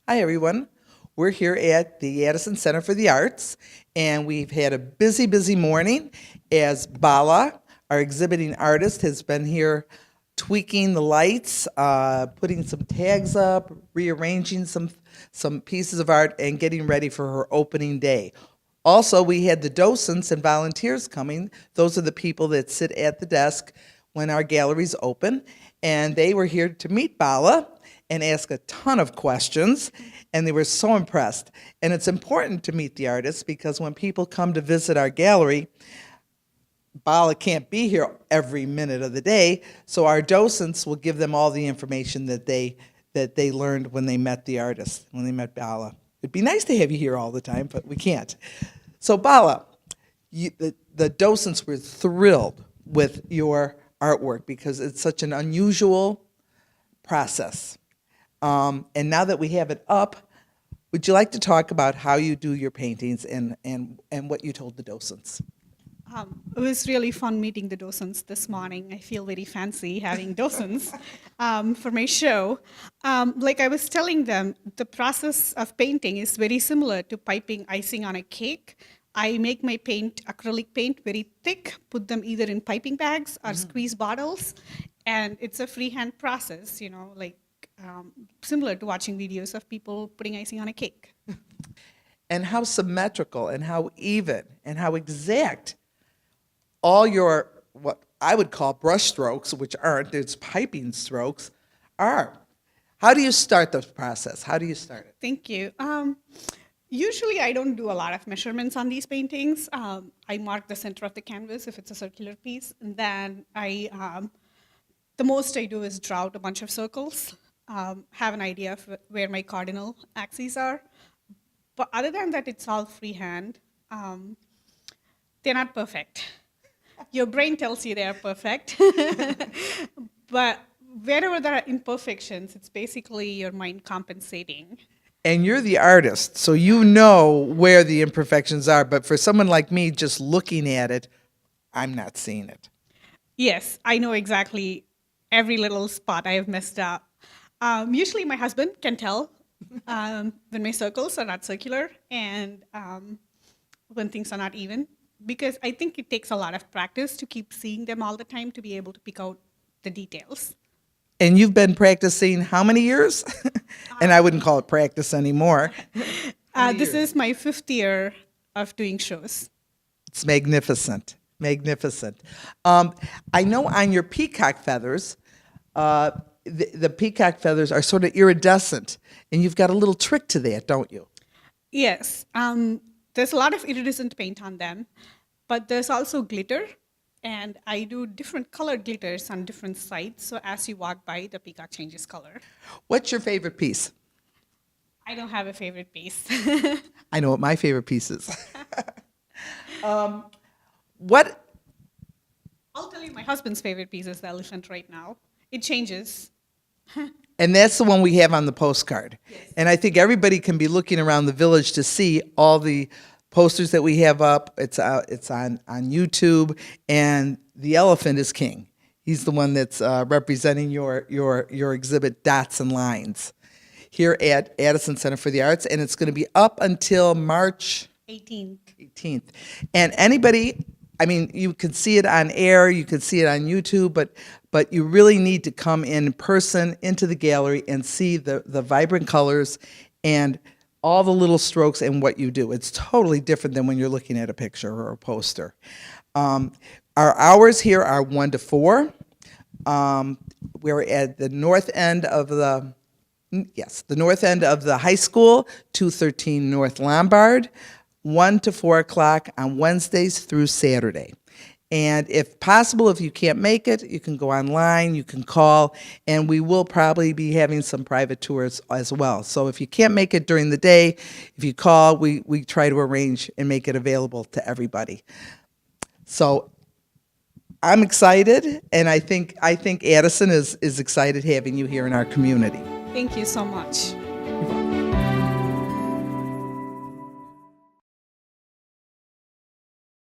Hi, everyone. We're here at the Addison Center for the Arts, and we've had a busy, busy morning as Bala, our exhibiting artist, has been here tweaking the lights, putting some tags up, rearranging some pieces of art, and getting ready for her opening day. Also, we had the docents and volunteers coming. Those are the people that sit at the desk when our galleries open, and they were here to meet Bala and ask a ton of questions, and they were so impressed. And it's important to meet the artists because when people come to visit our gallery, Bala can't be here every minute of the day, so our docents will give them all the information that they learned when they met the artist, when they met Bala. It'd be nice to have you here all the time, but we can't. So Bala, the docents were thrilled with your artwork because it's such an unusual process. And now that we have it up, would you like to talk about how you do your paintings and what you told the docents? It was really fun meeting the docents this morning. I feel very fancy having docents for my show. Like I was telling them, the process of painting is very similar to piping icing on a cake. I make my paint, acrylic paint, very thick, put them either in piping bags or squeeze bottles, and it's a freehand process, like similar to watching videos of people putting icing on a cake. And how symmetrical and how even and how exact all your, what I would call brush strokes, which aren't, it's piping strokes, are. How do you start the process? How do you start it? Thank you. Usually I don't do a lot of measurements on these paintings. I mark the center of the canvas if it's a circular piece, and then the most I do is draw out a bunch of circles, have an idea of where my cardinal axes are. But other than that, it's all freehand. They're not perfect. Your brain tells you they're perfect. But wherever there are imperfections, it's basically your mind compensating. And you're the artist, so you know where the imperfections are, but for someone like me just looking at it, I'm not seeing it. Yes, I know exactly every little spot I have messed up. Usually my husband can tell when my circles are not circular and when things are not even, because I think it takes a lot of practice to keep seeing them all the time to be able to pick out the details. And you've been practicing how many years? And I wouldn't call it practice anymore. This is my 5th year of doing shows. It's magnificent, magnificent. I know on your peacock feathers, the peacock feathers are sort of iridescent, and you've got a little trick to that, don't you? Yes, there's a lot of iridescent paint on them, but there's also glitter, and I do different colored glitters on different sides, so as you walk by, the peacock changes color. What's your favorite piece? I don't have a favorite piece. I know what my favorite piece is. What? I'll tell you my husband's favorite piece is the elephant right now. It changes. And that's the one we have on the postcard. Yes. And I think everybody can be looking around the village to see all the posters that we have up. It's on YouTube, and the elephant is king. He's the one that's representing your exhibit, Dots and Lines, here at Addison Center for the Arts, and it's going to be up until March 18th. And anybody, I mean, you can see it on air, you can see it on YouTube, but you really need to come in person into the gallery and see the vibrant colors and all the little strokes and what you do. It's totally different than when you're looking at a picture or a poster. Our hours here are 1 to 4. We're at the north end of the north end of the high school, 213 North Lombard, 1 to 4 o'clock on Wednesdays through Saturday. And if possible, if you can't make it, you can go online, you can call, and we will probably be having some private tours as well. So if you can't make it during the day, if you call, we try to arrange and make it available to everybody. So I'm excited, and I think Addison is excited having you here in our community. Thank you so much.